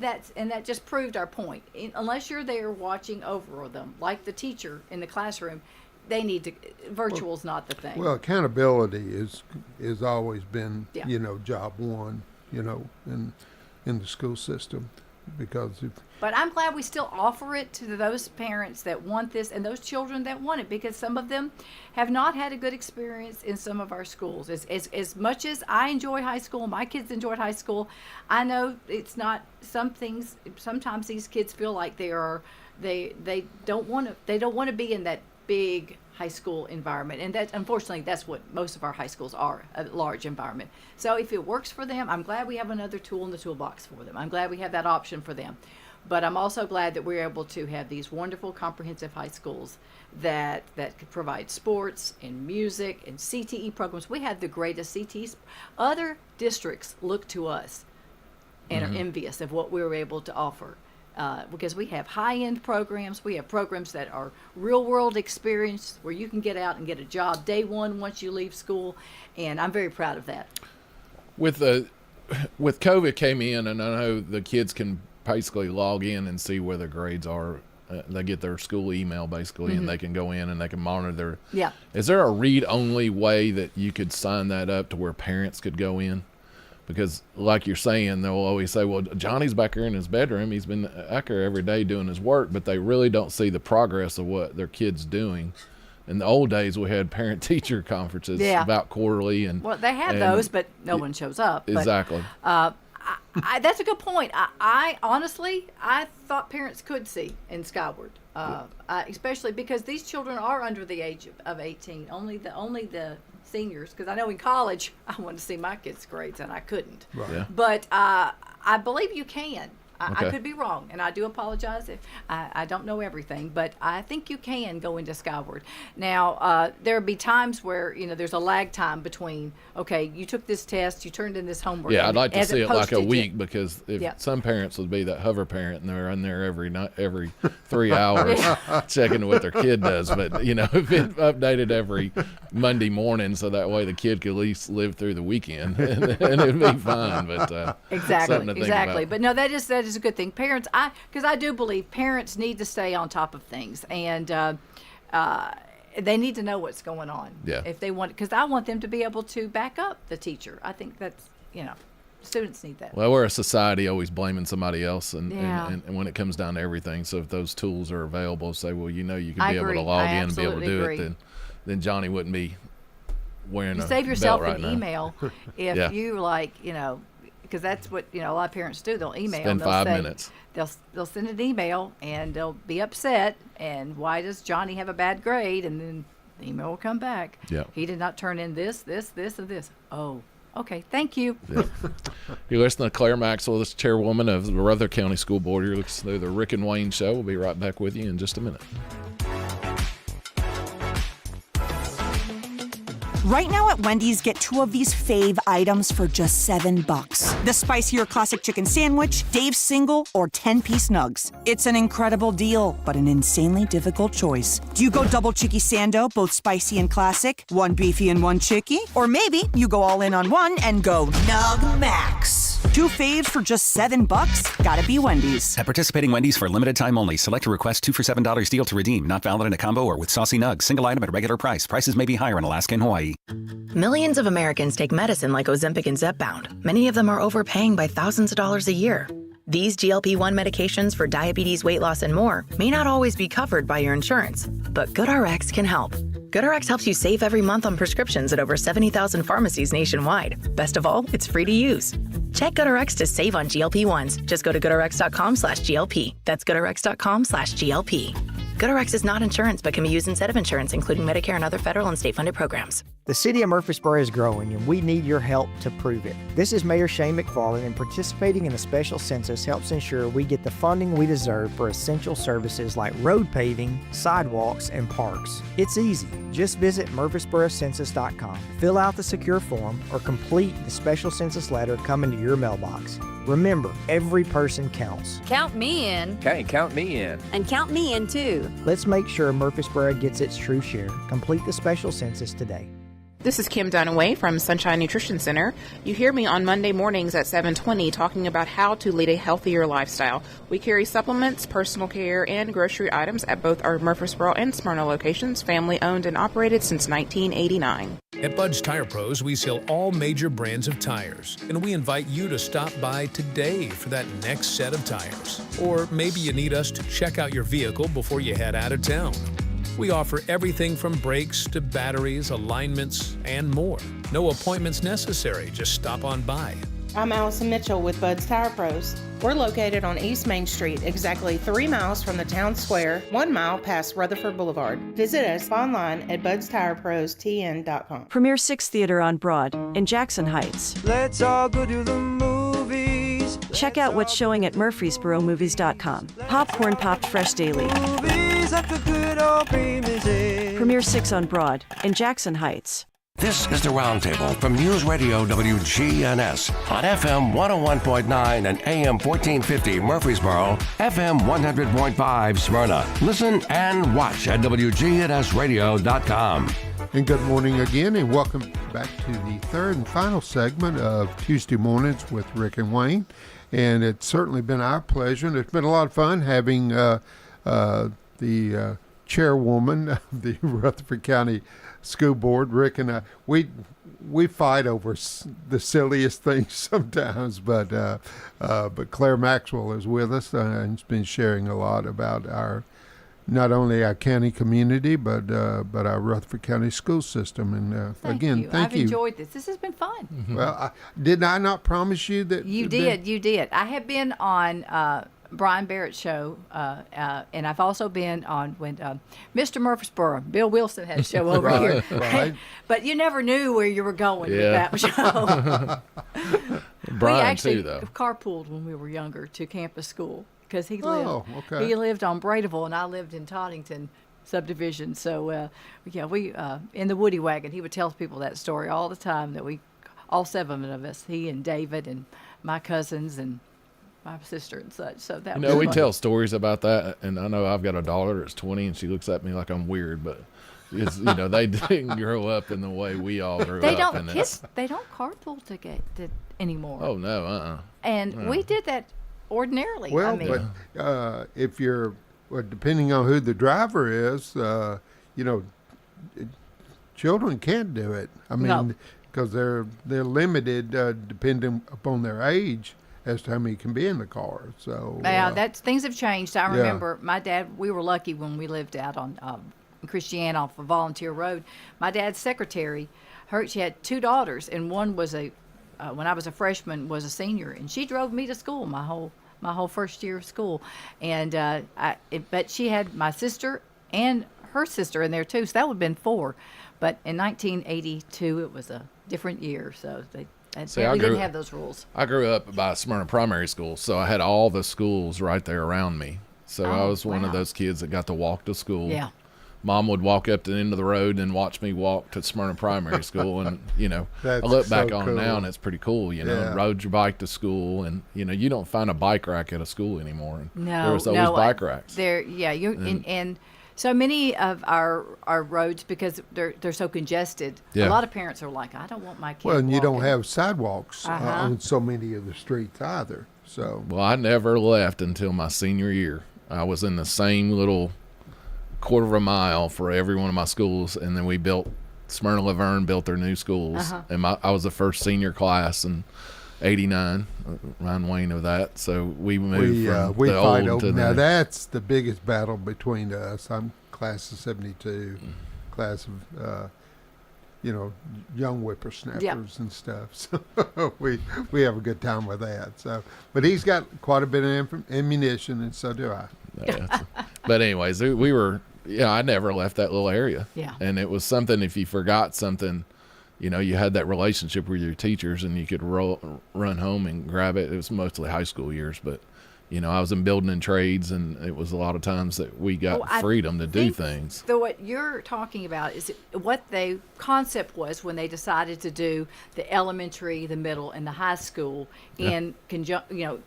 that just proved our point. Unless you're there watching over them, like the teacher in the classroom, they need to, virtual's not the thing. Well, accountability is always been, Yeah. Job one, in the school system, because But I'm glad we still offer it to those parents that want this and those children that want it, because some of them have not had a good experience in some of our schools. As much as I enjoy high school, my kids enjoyed high school, I know it's not, some things, sometimes these kids feel like they don't want to be in that big high school environment, and that unfortunately that's what most of our high schools are, a large environment. So if it works for them, I'm glad we have another tool in the toolbox for them. I'm glad we have that option for them. But I'm also glad that we're able to have these wonderful comprehensive high schools that could provide sports and music and CTE programs. We have the greatest CTEs. Other districts look to us and are envious of what we were able to offer. Because we have high-end programs. We have programs that are real-world experience where you can get out and get a job day one once you leave school, and I'm very proud of that. With COVID came in, and I know the kids can basically log in and see where their grades are. They get their school email basically, and they can go in and they can monitor their. Yeah. Is there a read-only way that you could sign that up to where parents could go in? Because like you're saying, they'll always say, well, Johnny's back here in his bedroom. He's been back here every day doing his work, but they really don't see the progress of what their kid's doing. In the old days, we had parent-teacher conferences about quarterly. Well, they had those, but no one shows up. Exactly. But, that's a good point. I honestly thought parents could see in Skyward, especially because these children are under the age of 18. Only the seniors, because I know in college I wanted to see my kids' grades and I couldn't. Right. Yeah. But I believe you can. Okay. I could be wrong, and I do apologize if I don't know everything, but I think you can go into Skyward. Now, there'll be times where, there's a lag time between, okay, you took this test, you turned in this homework. Yeah, I'd like to see it like a week, it. because some parents would be that hover parent, and they're in there every 3 hours checking what their kid does. But, if it updated every Monday morning, so that way the kid could at least live through the weekend, and it'd be fine. But Exactly. But no, that is a good thing. Parents, because I do believe parents need to stay on top of things, and they need to know what's going on. Yeah. If they want, because I want them to be able to back up the teacher. I think that's, students need that. Well, we're a society always blaming somebody else, and when it comes down to everything. So if those tools are available, say, well, you can be able to log in and be able to do it, then Johnny wouldn't be wearing a belt right now. You save yourself an email if you because that's what a lot of parents do. They'll email. Spend 5 minutes. They'll send an email and they'll be upset. And why does Johnny have a bad grade? And then the email will come back. Yeah. He did not turn in this, and this. Oh, okay. Thank you. Yeah. You're listening to Claire Maxwell, this chairwoman of the Rutherford County School Board. You're listening to the Rick and Wayne Show. We'll be right back with you in just a minute. Right now at Wendy's, get 2 of these fave items for just $7. The spicier classic chicken sandwich, Dave's single, or 10-piece nugs. It's an incredible deal, but an insanely difficult choice. Do you go double chicky sando, both spicy and classic, 1 beefy and 1 chicky? Or maybe you go all in on one and go Nug Max. 2 faves for just $7? Gotta be Wendy's. At participating Wendy's for a limited time only. Select a request 2 for $7 deal to redeem. Not valid in a combo or with saucy nugs. Single item at a regular price. Prices may be higher in Alaska and Hawaii. Millions of Americans take medicine like Ozempic and Zepbound. Many of them are overpaying by thousands of dollars a year. These GLP-1 medications for diabetes, weight loss, and more may not always be covered by your insurance, but GoodRx can help. GoodRx helps you save every month on prescriptions at over 70,000 pharmacies nationwide. Best of all, it's free to use. Check GoodRx to save on GLP-1s. Just go to goodrx.com/GLP. That's goodrx.com/GLP. GoodRx is not insurance, but can be used instead of insurance, including Medicare and other federal and state-funded programs. The city of Murfreesboro is growing, and we need your help to prove it. This is Mayor Shane McFarland, and participating in a special census helps ensure we get the funding we deserve for essential services like road paving, sidewalks, and parks. It's easy. Just visit murfreesborocensus.com, fill out the secure form, or complete the special census letter coming to your mailbox. Remember, every person counts. Count me in. Okay, count me in. And count me in too. Let's make sure Murfreesboro gets its true share. Complete the special census today. This is Kim Dunaway from Sunshine Nutrition Center. You hear me on Monday mornings at 7:20 talking about how to lead a healthier lifestyle. We carry supplements, personal care, and grocery items at both our Murfreesboro and Smyrna locations, family owned and operated since 1989. At Bud's Tire Pros, we sell all major brands of tires, and we invite you to stop by today for that next set of tires. Or maybe you need us to check out your vehicle before you head out of town. We offer everything from brakes to batteries, alignments, and more. No appointments necessary, just stop on by. I'm Allison Mitchell with Bud's Tire Pros. We're located on East Main Street, exactly 3 miles from the town square, 1 mile past Rutherford Boulevard. Visit us online at budstirepros.tn.com. Premier 6 Theater on Broad in Jackson Heights. Let's all go to the movies. Check out what's showing at murfreesboromovies.com. Popcorn popped fresh daily. At the good old Premier 6 on Broad in Jackson Heights. This is the Roundtable from News Radio WGNS on FM 101.9 and AM 1450 Murfreesboro, FM 100.5 Smyrna. Listen and watch at wgnsradio.com. And good morning again, and welcome back to the third and final segment of Tuesday Mornings with Rick and Wayne. And it's certainly been our pleasure, and it's been a lot of fun having the chairwoman of the Rutherford County School Board, Rick and I. We fight over the silliest things sometimes, but Claire Maxwell is with us and has been sharing a lot about not only our county community, but our Rutherford County school system. And thank you. I've enjoyed this. This has been fun. Mm-hmm. Well, did I not promise you that? You did. I have been on Brian Barrett's show, and I've also been on when Mr. Murfreesboro, Bill Wilson, had a show over here. Right. But you never knew where you were going with that show. Brian we actually too, though. carpooled when we were younger to campus school because he lived on Bradeville and I lived in Toddington subdivision. So we in the Woody wagon. He would tell people that story all the time that all 7 of us, he and David and my cousins and my sister and such. So that was we fun. tell stories about that, and I know I've got a daughter that's 20, and she looks at me like I'm weird, but it's they didn't grow up in the way we all grew up. They don't carpool anymore. Oh no, And we did that ordinarily. Well, but if you're depending on who the driver is, children can't do it. I mean, because they're limited depending upon their age as to how many can be in the car. So things have changed. I remember my dad. We were lucky when we lived out on Christiana off of Volunteer Road. My dad's secretary, she had 2 daughters, and one was when I was a freshman, was a senior, and she drove me to school my whole first year of school, and but she had my sister and her sister in there too, so that would have been 4. But in 1982, it was a different year, so we didn't have those rules. I grew up by Smyrna Primary School, so I had all the schools right there around me. So I was one of those kids that got to walk to school. Yeah. Mom would walk up to the end of the road and watch me walk to Smyrna Primary School, and I look back on it now, and it's pretty cool. Rode your bike to school, and you don't find a bike rack at a school anymore. No, there was always bike racks. And So many of our roads, because they're so congested, Yeah. a lot of parents are like, I don't want my kid Well, and you don't walking. have sidewalks Uh-huh. on so many of the streets either. So Well, I never left until my senior year. I was in the same little quarter of a mile for every one of my schools, and then we built Smyrna Laverne built their new schools, and I was the first senior class in '89. Ryan Wayne of that, so we moved from we the fight old over. to Now the that's the biggest battle between us. I'm class of '72, class of young whippersnappers and stuff. So we have a good time with that. So, but he's got quite a bit of ammunition, and so do I. But anyways, we were. Yeah, I never left that little area. Yeah. And it was something, if you forgot something, you had that relationship with your teachers and you could run home and grab it. It was mostly high school years, but, I was in building and trades, and it was a lot of times that we got freedom to do things. So what you're talking about is what the concept was when they decided to do the elementary, the middle, and the high school in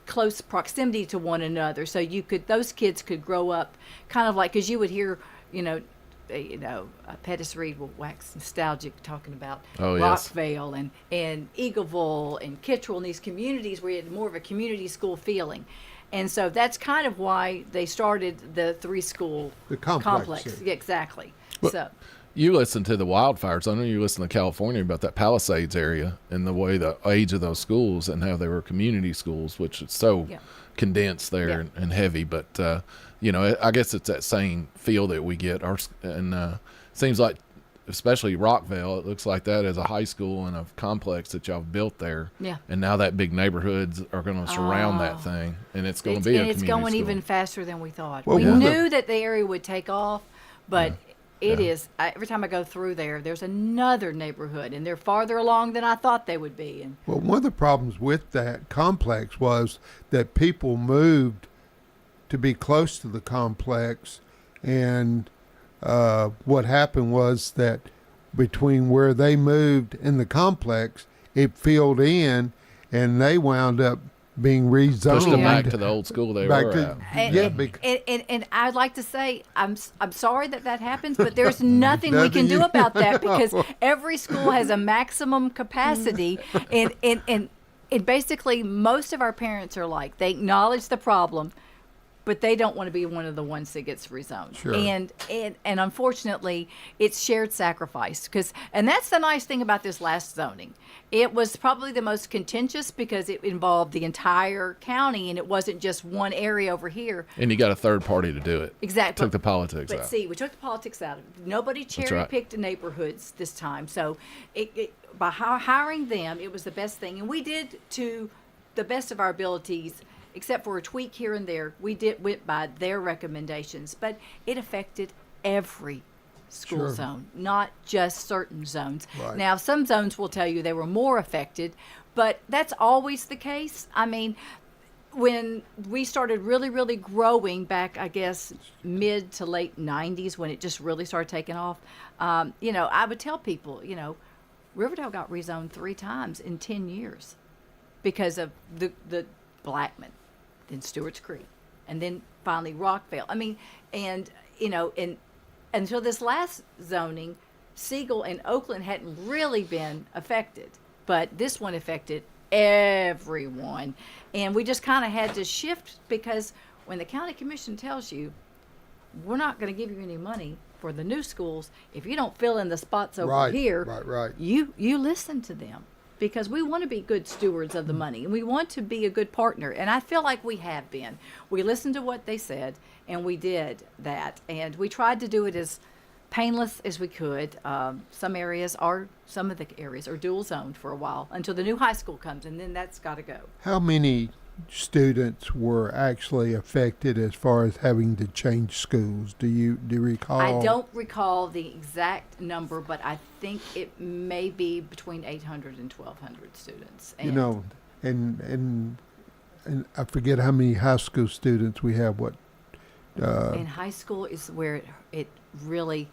close proximity to one another. So those kids could grow up kind of like, because you would hear, Pettis Reed will wax nostalgic talking about Rockvale and Eagleville and Kittrell and these communities where you had more of a community school feeling. And so that's kind of why they started the three-school complex. Yeah, exactly. But you listen to the wildfires. I know you listen to California about that Palisades area and the way the age of those schools and how they were community schools, which is so condensed there and heavy. But, I guess it's that same feel that we get. And seems like, especially Rockvale, it looks like that as a high school and a complex that y'all built there. Yeah. And now that big neighborhoods are going to surround that thing, and it's going to be a community school. And it's going even faster than we thought. Well, we knew that the area would take off, but it is. Every time I go through there's another neighborhood, and they're farther along than I thought they would be. And well, one of the problems with that complex was that people moved to be close to the complex, and what happened was that between where they moved and the complex, it filled in, and they wound up being rezoned. Pushed them back to the old school they were at. And I'd like to say I'm sorry that happens, but there's nothing we can do about that, because every school has a maximum capacity, and basically most of our parents are like, they acknowledge the problem, but they don't want to be one of the ones that gets rezoned. Sure. And unfortunately, it's shared sacrifice. And that's the nice thing about this last zoning. It was probably the most contentious because it involved the entire county, and it wasn't just one area over here. And you got a third party to do it. Exactly. Took the politics out. But see, we took the politics out. Nobody cherry-picked the neighborhoods this time. So by hiring them, it was the best thing. And we did, to the best of our abilities, except for a tweak here and there, went by their recommendations. But it affected every school zone, not just certain zones. Right. Now, some zones will tell you they were more affected, but that's always the case. I mean, when we started really, really growing back, I guess, mid to late 90s, when it just really started taking off, I would tell people, Riverdale got rezoned 3 times in 10 years because of the Blackman, then Stewart's Creek, and then finally Rockvale. I mean, and until this last zoning, Siegel and Oakland hadn't really been affected, but this one affected everyone, and we just kind of had to shift, because when the county commission tells you, we're not going to give you any money for the new schools if you don't fill in the spots over here, you listen to them. Because we want to be good stewards of the money, and we want to be a good partner. And I feel like we have been. We listened to what they said, and we did that. And we tried to do it as painless as we could. Some of the areas are dual zoned for a while until the new high school comes, and then that's got to go. How many students were actually affected as far as having to change schools? Do you recall? I don't recall the exact number, but I think it may be between 800 and 1,200 students. And and I forget how many high school students we have. And high school is where it really,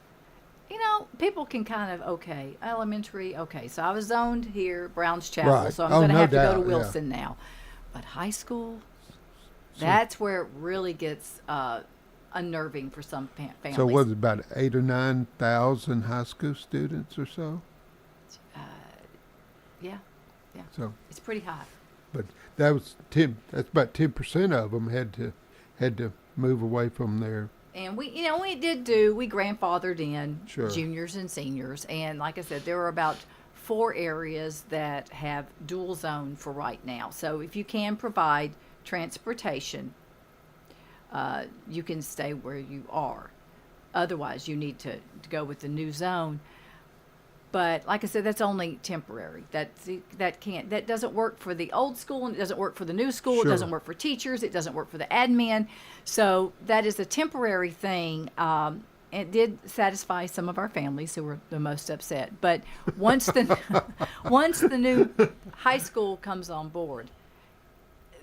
people can kind of, elementary, so I was zoned here, Browns Chapel, so I'm going to have to go to Wilson now. But high school, that's where it really gets unnerving for some families. So was it about 8,000 or 9,000 high school students or so? Yeah. So it's pretty high. But that's about 10% of them had to move away from their. And we grandfathered in juniors and seniors. And like I said, there are about 4 areas that have dual zone for right now. So if you can provide transportation, you can stay where you are. Otherwise, you need to go with the new zone. But like I said, that's only temporary. That doesn't work for the old school, and it doesn't work for the new school. It doesn't work for teachers. It doesn't work for the admin. So that is a temporary thing. It did satisfy some of our families who were the most upset. But once the new high school comes on board,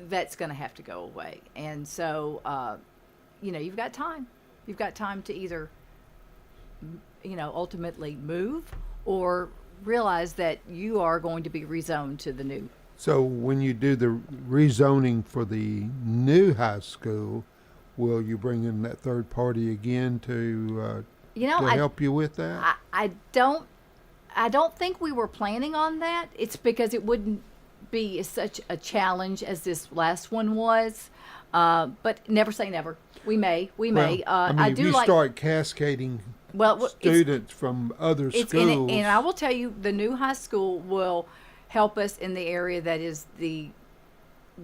that's going to have to go away. And so, you've got time. You've got time to either, ultimately move or realize that you are going to be rezoned to the new. So when you do the rezoning for the new high school, will you bring in that third party again to help you with that? I don't think we were planning on that. It's because it wouldn't be such a challenge as this last one was. But never say never. We may. If you start cascading students from other schools. And I will tell you, the new high school will help us in the area that is the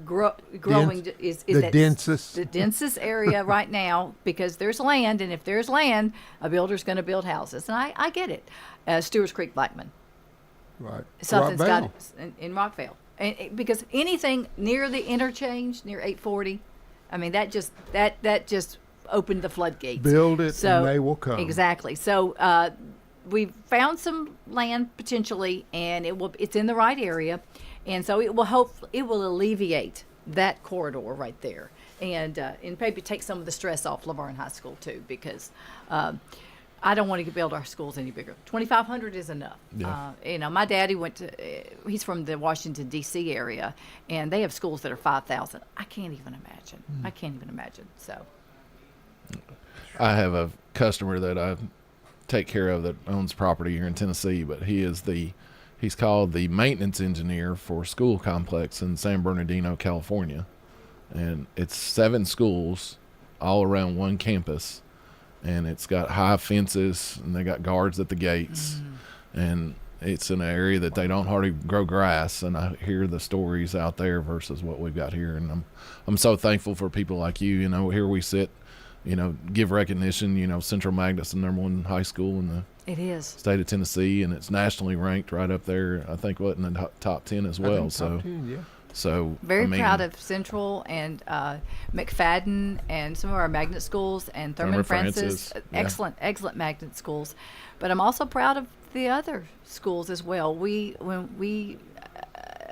growing the densest area right now, because there's land, and if there's land, a builder's going to build houses, and I get it. Stewart's Creek, Blackman, right? Something's got in Rockville, and because anything near the interchange near 840, I mean that just opened the floodgates. Build it, and they will come. Exactly. So we've found some land potentially, and it's in the right area, and so it will alleviate that corridor right there, and maybe take some of the stress off Laverne High School too, because I don't want to build our schools any bigger. 2,500 is enough. Yeah. My daddy he's from the Washington D.C. area, and they have schools that are 5,000. I can't even imagine. So. I have a customer that I take care of that owns property here in Tennessee, but he's called the maintenance engineer for a school complex in San Bernardino, California. And it's 7 schools all around one campus, and it's got high fences, and they got guards at the gates, and it's in an area that they don't hardly grow grass. And I hear the stories out there versus what we've got here, and I'm so thankful for people like you. Here we sit, give recognition. Central Magnet's the #1 high school in the state of Tennessee, and it's nationally ranked right up there. I think in the top 10 as well. Top 10, yeah. So very proud of Central and McFadden and some of our magnet schools, and Thurman Francis. Excellent magnet schools. But I'm also proud of the other schools as well. When we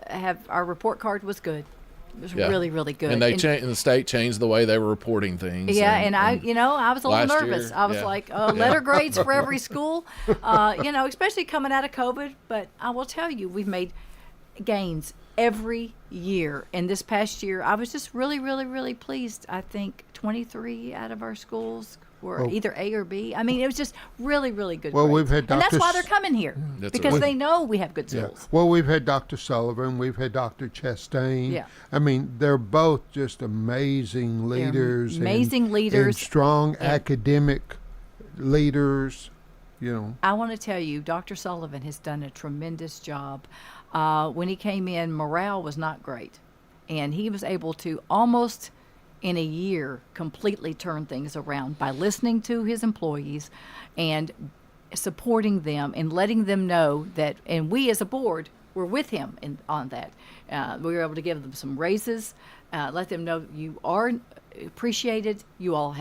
have our report card was good. It was really, really good. And the state changed the way they were reporting things. Yeah, and I was a little nervous. I was like, letter grades for every school, especially coming out of COVID. But I will tell you, we've made gains every year. And this past year, I was just really, really, really pleased. I think 23 out of our schools were either A or B. I mean, it was just really, really good. Well, we've had and that's why they're coming here, because they know we have good schools. Yeah. Well, we've had Dr. Sullivan, we've had Dr. Chastain. Yeah. I mean, they're both just amazing leaders. And strong academic leaders. I want to tell you, Dr. Sullivan has done a tremendous job. When he came in, morale was not great, and he was able to almost in a year completely turn things around by listening to his employees and supporting them and letting them know that, and we as a board were with him on that. We were able to give them some raises, let them know you are appreciated, you all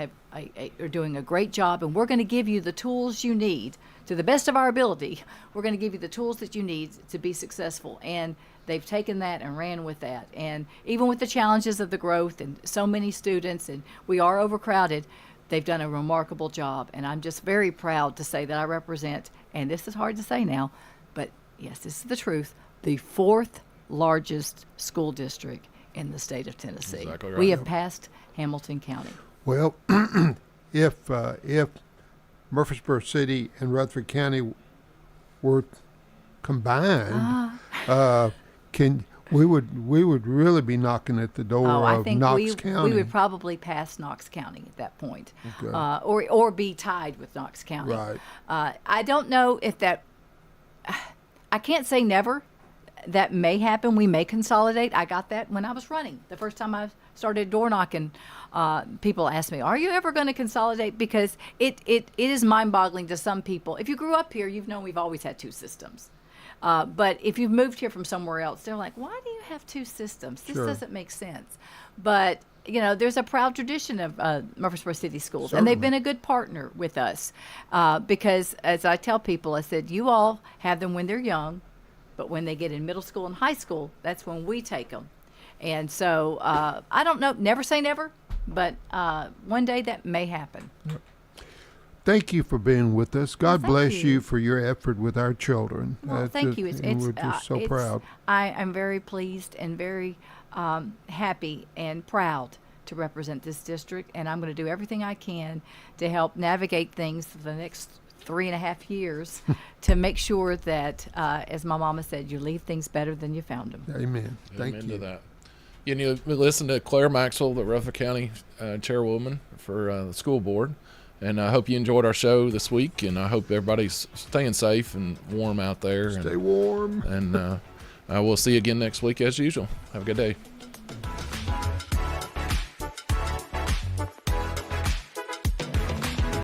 are doing a great job, and we're going to give you the tools you need to the best of our ability. We're going to give you the tools that you need to be successful. And they've taken that and ran with that. And even with the challenges of the growth and so many students, and we are overcrowded, they've done a remarkable job. And I'm just very proud to say that I represent, and this is hard to say now, but yes, this is the truth, the 4th largest school district in the state of Tennessee. Exactly right. We have passed Hamilton County. Well, if Murfreesboro City and Rutherford County were combined, we would really be knocking at the door of Knox County. We would probably pass Knox County at that point, or be tied with Knox County. Right. I don't know if that. I can't say never. That may happen. We may consolidate. I got that when I was running. The first time I started door knocking, people asked me, "Are you ever going to consolidate?" Because it is mind-boggling to some people. If you grew up here, you've known we've always had two systems. But if you've moved here from somewhere else, they're like, "Why do you have two systems? This doesn't make sense." But there's a proud tradition of Murfreesboro City Schools, and they've been a good partner with us because, as I tell people, I said, "You all have them when they're young, but when they get in middle school and high school, that's when we take them." And so I don't know, never say never, but one day that may happen. Thank you for being with us. God bless you for your effort with our children. Well, thank you. We're just so proud. I'm very pleased and very happy and proud to represent this district, and I'm going to do everything I can to help navigate things for the next 3.5 years to make sure that, as my mama said, you leave things better than you found them. Amen. Thank you. To that. You listen to Claire Maxwell, the Rutherford County chairwoman for the school board. And I hope you enjoyed our show this week, and I hope everybody's staying safe and warm out there. Stay warm. And we'll see you again next week as usual. Have a good day.